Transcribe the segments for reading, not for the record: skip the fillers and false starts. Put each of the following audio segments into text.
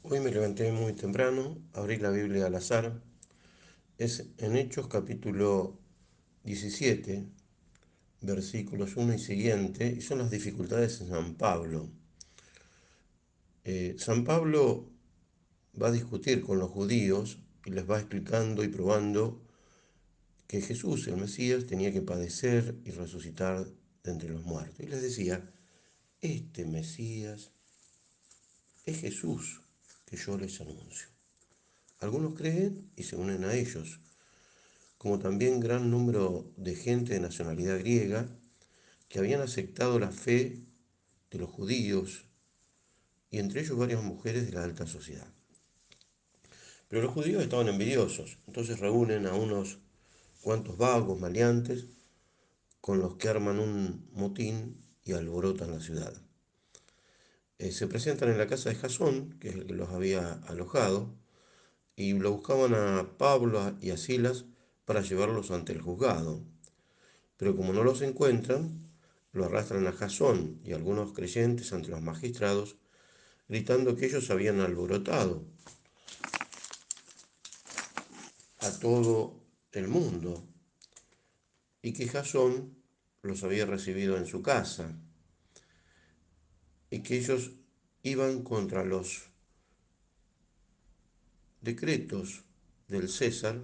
Hoy me levanté muy temprano, abrí la Biblia al azar. Es en Hechos capítulo 17, versículos 1 y siguiente, y son las dificultades de San Pablo. San Pablo va a discutir con los judíos y les va explicando y probando que Jesús, el Mesías, tenía que padecer y resucitar de entre los muertos. Y les decía, este Mesías es Jesús que yo les anuncio. Algunos creen y se unen a ellos, como también gran número de gente de nacionalidad griega que habían aceptado la fe de los judíos y entre ellos varias mujeres de la alta sociedad. Pero los judíos estaban envidiosos, entonces reúnen a unos cuantos vagos, maleantes, con los que arman un motín y alborotan la ciudad. Se presentan en la casa de Jasón, que es el que los había alojado, y lo buscaban a Pablo y a Silas para llevarlos ante el juzgado. Pero como no los encuentran, lo arrastran a Jasón y a algunos creyentes ante los magistrados, gritando que ellos habían alborotado a todo el mundo y que Jasón los había recibido en su casa y que ellos iban contra los decretos del César,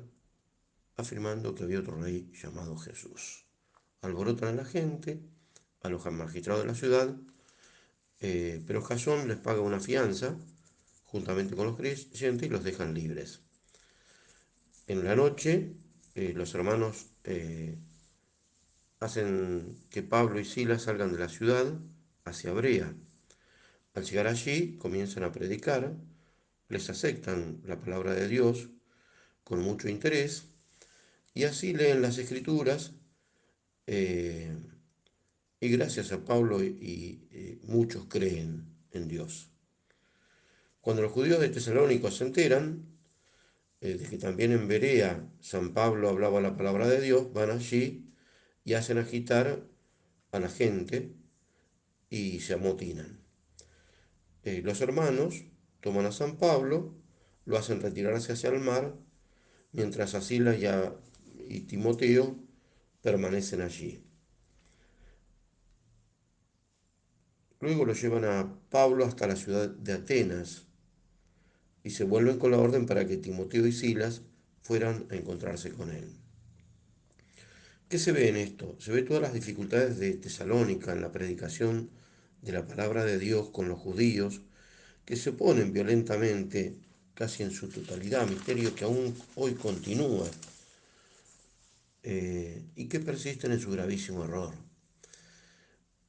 afirmando que había otro rey llamado Jesús. Alborotan a la gente, a los magistrados de la ciudad, pero Jasón les paga una fianza juntamente con los creyentes y los dejan libres. En la noche, los hermanos hacen que Pablo y Silas salgan de la ciudad hacia Brea. Al llegar allí, comienzan a predicar, les aceptan la palabra de Dios con mucho interés y así leen las escrituras eh, y gracias a Pablo muchos creen en Dios. Cuando los judíos de Tesalónica se enteran de que también en Berea San Pablo hablaba la palabra de Dios, van allí y hacen agitar a la gente y se amotinan. Los hermanos toman a San Pablo, lo hacen retirarse hacia el mar, mientras Silas y Timoteo permanecen allí. Luego lo llevan a Pablo hasta la ciudad de Atenas y se vuelven con la orden para que Timoteo y Silas fueran a encontrarse con él. ¿Qué se ve en esto? Se ve todas las dificultades de Tesalónica en la predicación de la palabra de Dios con los judíos, que se oponen violentamente, casi en su totalidad, misterio que aún hoy continúa y que persisten en su gravísimo error.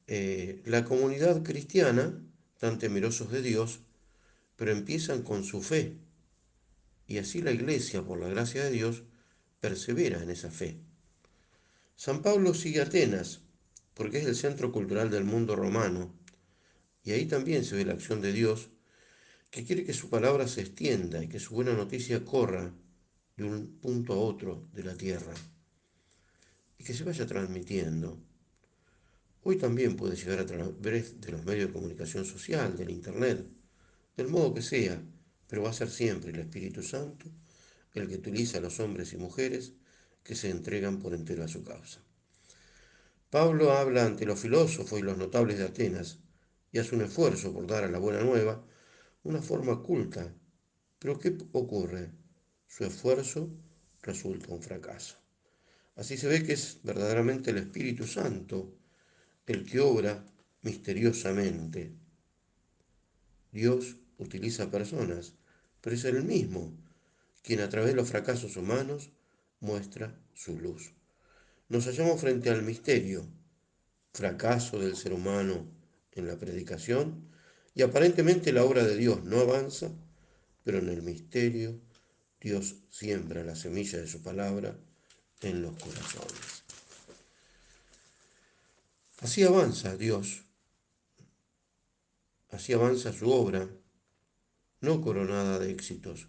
La comunidad cristiana, tan temerosos de Dios, pero empiezan con su fe, y así la iglesia, por la gracia de Dios, persevera en esa fe. San Pablo sigue Atenas, porque es el centro cultural del mundo romano, y ahí también se ve la acción de Dios, que quiere que su palabra se extienda y que su buena noticia corra de un punto a otro de la tierra y que se vaya transmitiendo. Hoy también puede llegar a través de los medios de comunicación social, del Internet, del modo que sea, pero va a ser siempre el Espíritu Santo el que utiliza a los hombres y mujeres que se entregan por entero a su causa. Pablo habla ante los filósofos y los notables de Atenas y hace un esfuerzo por dar a la buena nueva una forma culta. Pero ¿qué ocurre? Su esfuerzo resulta un fracaso. Así se ve que es verdaderamente el Espíritu Santo el que obra misteriosamente. Dios utiliza personas, pero es Él mismo quien a través de los fracasos humanos muestra su luz. Nos hallamos frente al misterio, fracaso del ser humano en la predicación, y aparentemente la obra de Dios no avanza, pero en el misterio Dios siembra la semilla de su palabra en los corazones. Así avanza Dios, así avanza su obra, no coronada de éxitos,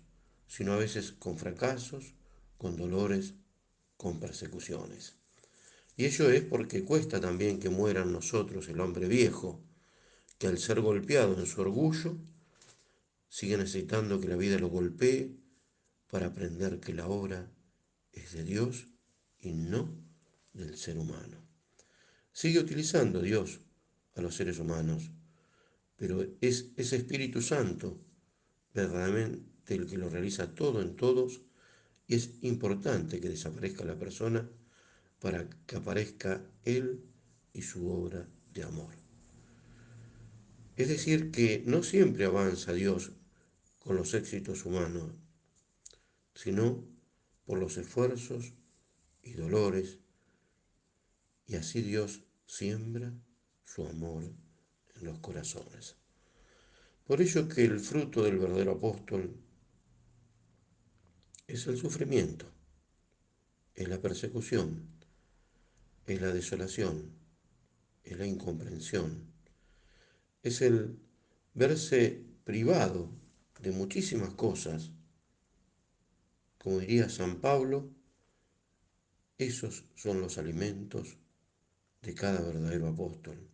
sino a veces con fracasos, con dolores, con persecuciones. Y ello es porque cuesta también que muera en nosotros el hombre viejo, que al ser golpeado en su orgullo, sigue necesitando que la vida lo golpee para aprender que la obra es de Dios y no del ser humano. Sigue utilizando Dios a los seres humanos, pero es ese Espíritu Santo verdaderamente el que lo realiza todo en todos, y es importante que desaparezca la persona para que aparezca Él y su obra de amor. Es decir, que no siempre avanza Dios con los éxitos humanos, sino por los esfuerzos y dolores, y así Dios siembra su amor en los corazones. Por ello que el fruto del verdadero apóstol es el sufrimiento, es la persecución, es la desolación, es la incomprensión, es el verse privado de muchísimas cosas. Como diría San Pablo, esos son los alimentos de cada verdadero apóstol.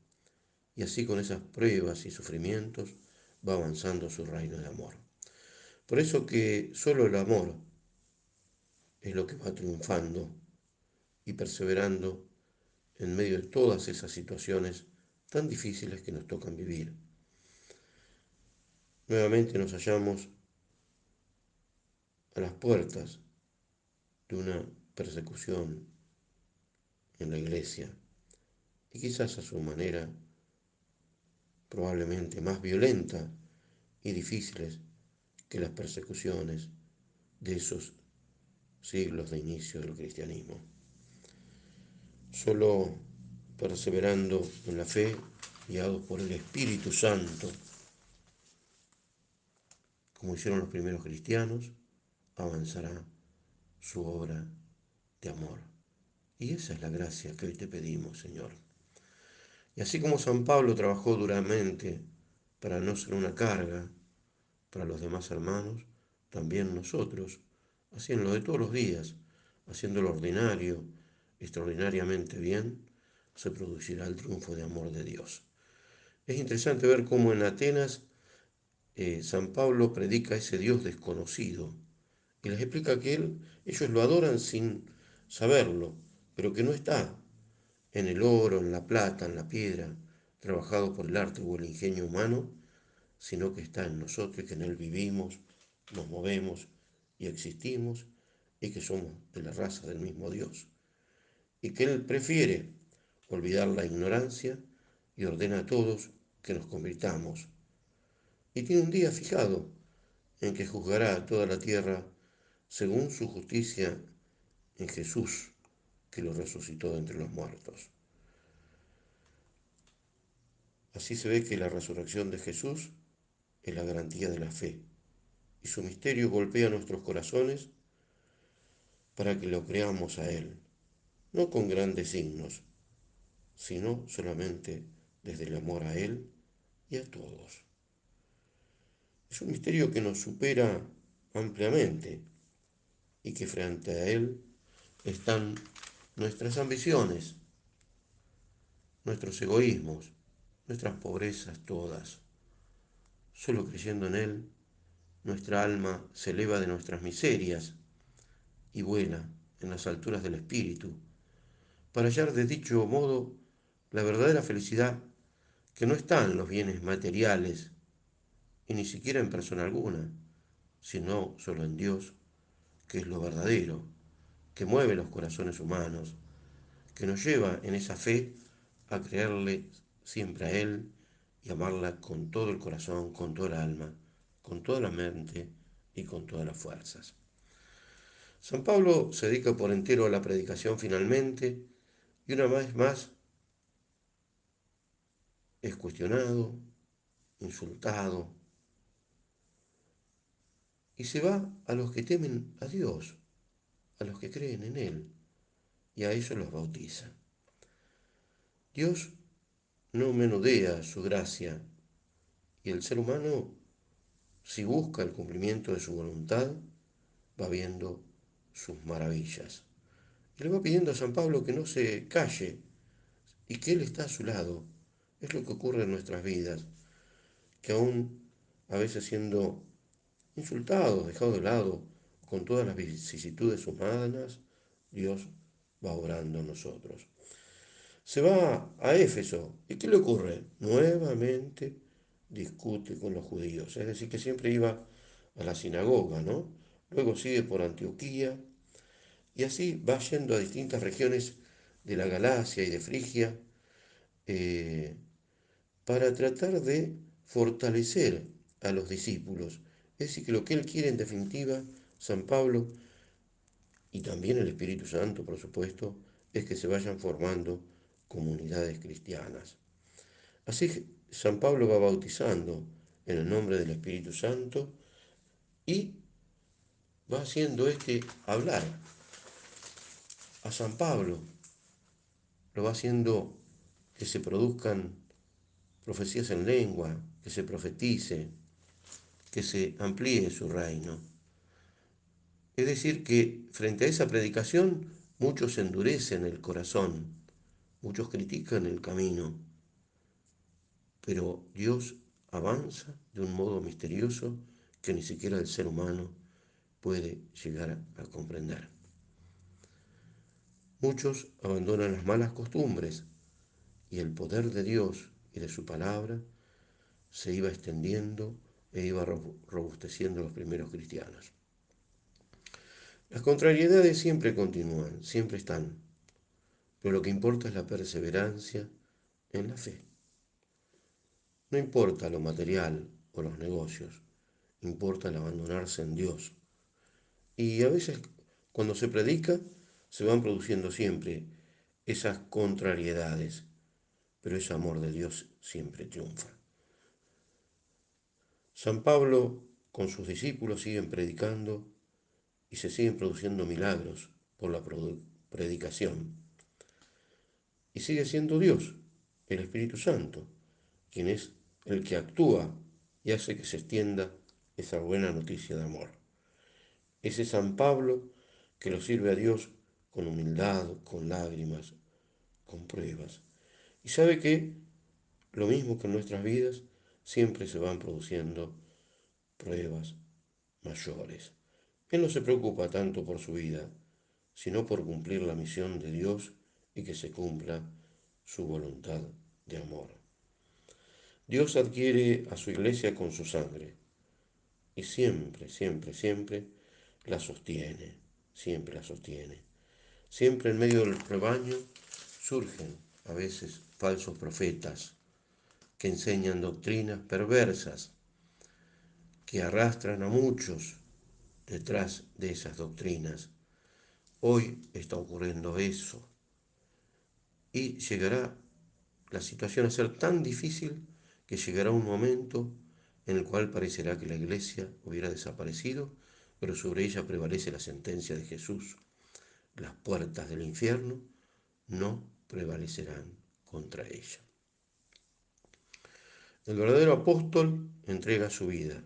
Y así con esas pruebas y sufrimientos va avanzando su reino de amor. Por eso que solo el amor es lo que va triunfando y perseverando en medio de todas esas situaciones tan difíciles que nos tocan vivir. Nuevamente nos hallamos a las puertas de una persecución en la iglesia, y quizás a su manera probablemente más violenta y difíciles que las persecuciones de esos siglos de inicio del cristianismo. Solo perseverando en la fe, guiados por el Espíritu Santo, como hicieron los primeros cristianos, avanzará su obra de amor. Y esa es la gracia que hoy te pedimos, Señor. Y así como San Pablo trabajó duramente para no ser una carga para los demás hermanos, también nosotros, haciendo lo de todos los días, haciendo lo ordinario, extraordinariamente bien, se producirá el triunfo de amor de Dios. Es interesante ver cómo en Atenas San Pablo predica a ese Dios desconocido y les explica que ellos lo adoran sin saberlo, pero que no está en el oro, en la plata, en la piedra, trabajado por el arte o el ingenio humano, sino que está en nosotros y que en Él vivimos, nos movemos y existimos, y que somos de la raza del mismo Dios. Y que Él prefiere olvidar la ignorancia y ordena a todos que nos convirtamos. Y tiene un día fijado en que juzgará a toda la tierra según su justicia en Jesús, que lo resucitó de entre los muertos. Así se ve que la resurrección de Jesús es la garantía de la fe, y su misterio golpea nuestros corazones para que lo creamos a Él, no con grandes signos, sino solamente desde el amor a Él y a todos. Es un misterio que nos supera ampliamente y que frente a Él están nuestras ambiciones, nuestros egoísmos, nuestras pobrezas todas. Solo creyendo en Él, nuestra alma se eleva de nuestras miserias y vuela en las alturas del Espíritu, para hallar de dicho modo la verdadera felicidad que no está en los bienes materiales y ni siquiera en persona alguna, sino solo en Dios, que es lo verdadero, que mueve los corazones humanos, que nos lleva en esa fe a creerle siempre a Él y amarla con todo el corazón, con toda el alma, con toda la mente y con todas las fuerzas. San Pablo se dedica por entero a la predicación finalmente, y una vez más es cuestionado, insultado, y se va a los que temen a Dios, a los que creen en Él, y a ellos los bautiza. Dios no menudea su gracia, y el ser humano, si busca el cumplimiento de su voluntad, va viendo sus maravillas. Y le va pidiendo a San Pablo que no se calle y que Él está a su lado. Es lo que ocurre en nuestras vidas, que aún a veces siendo insultados, dejados de lado, con todas las vicisitudes humanas, Dios va obrando en nosotros. Se va a Éfeso. ¿Y qué le ocurre? Nuevamente discute con los judíos. Es decir, que siempre iba a la sinagoga, ¿no? Luego sigue por Antioquía y así va yendo a distintas regiones de la Galacia y de Frigia eh, para tratar de fortalecer a los discípulos. Es decir, que lo que él quiere en definitiva, San Pablo, y también el Espíritu Santo, por supuesto, es que se vayan formando comunidades cristianas. Así San Pablo va bautizando en el nombre del Espíritu Santo y va haciendo hablar a San Pablo, lo va haciendo que se produzcan profecías en lengua, que se profetice, que se amplíe su reino. Es decir, que frente a esa predicación muchos endurecen el corazón, muchos critican el camino, pero Dios avanza de un modo misterioso que ni siquiera el ser humano puede llegar a comprender. Muchos abandonan las malas costumbres y el poder de Dios y de su palabra se iba extendiendo e iba robusteciendo a los primeros cristianos. Las contrariedades siempre continúan, siempre están, pero lo que importa es la perseverancia en la fe. No importa lo material o los negocios, importa el abandonarse en Dios. Y a veces cuando se predica se van produciendo siempre esas contrariedades, pero ese amor de Dios siempre triunfa. San Pablo con sus discípulos siguen predicando y se siguen produciendo milagros por la predicación. Y sigue siendo Dios, el Espíritu Santo, quien es el que actúa y hace que se extienda esa buena noticia de amor. Ese San Pablo que lo sirve a Dios con humildad, con lágrimas, con pruebas. Y sabe que, lo mismo que en nuestras vidas, siempre se van produciendo pruebas mayores. Él no se preocupa tanto por su vida, sino por cumplir la misión de Dios y que se cumpla su voluntad de amor. Dios adquiere a su iglesia con su sangre y siempre, siempre, siempre la sostiene, siempre la sostiene. Siempre en medio del rebaño surgen a veces falsos profetas que enseñan doctrinas perversas, que arrastran a muchos detrás de esas doctrinas. Hoy está ocurriendo eso y llegará la situación a ser tan difícil que llegará un momento en el cual parecerá que la iglesia hubiera desaparecido, pero sobre ella prevalece la sentencia de Jesús. Las puertas del infierno no prevalecerán contra ella. El verdadero apóstol entrega su vida,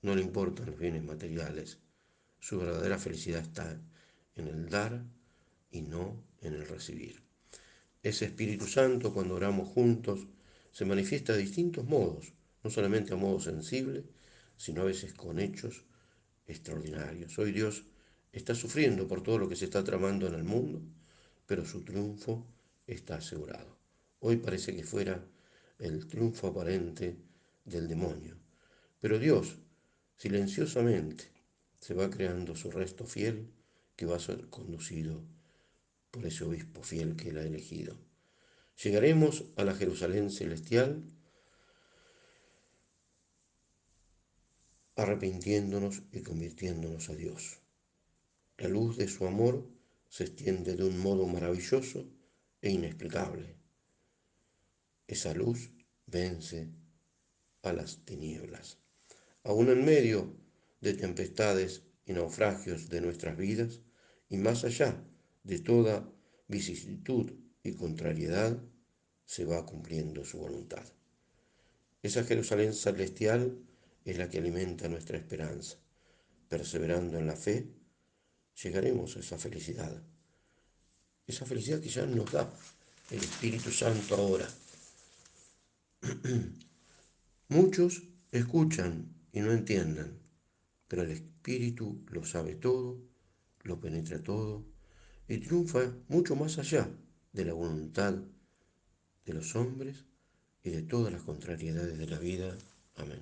no le importan los bienes materiales. Su verdadera felicidad está en el dar y no en el recibir. Ese Espíritu Santo, cuando oramos juntos, se manifiesta de distintos modos, no solamente a modo sensible, sino a veces con hechos extraordinarios. Hoy Dios está sufriendo por todo lo que se está tramando en el mundo, pero su triunfo está asegurado. Hoy parece que fuera el triunfo aparente del demonio, pero Dios, silenciosamente, se va creando su resto fiel que va a ser conducido por ese obispo fiel que él ha elegido. Llegaremos a la Jerusalén celestial arrepintiéndonos y convirtiéndonos a Dios. La luz de su amor se extiende de un modo maravilloso e inexplicable. Esa luz vence a las tinieblas. Aún en medio de tempestades y naufragios de nuestras vidas, y más allá de toda vicisitud y contrariedad, se va cumpliendo su voluntad. Esa Jerusalén celestial es la que alimenta nuestra esperanza. Perseverando en la fe, llegaremos a esa felicidad que ya nos da el Espíritu Santo ahora. Muchos Escuchan y no entiendan, pero el Espíritu lo sabe todo, lo penetra todo y triunfa mucho más allá de la voluntad de los hombres y de todas las contrariedades de la vida. Amén.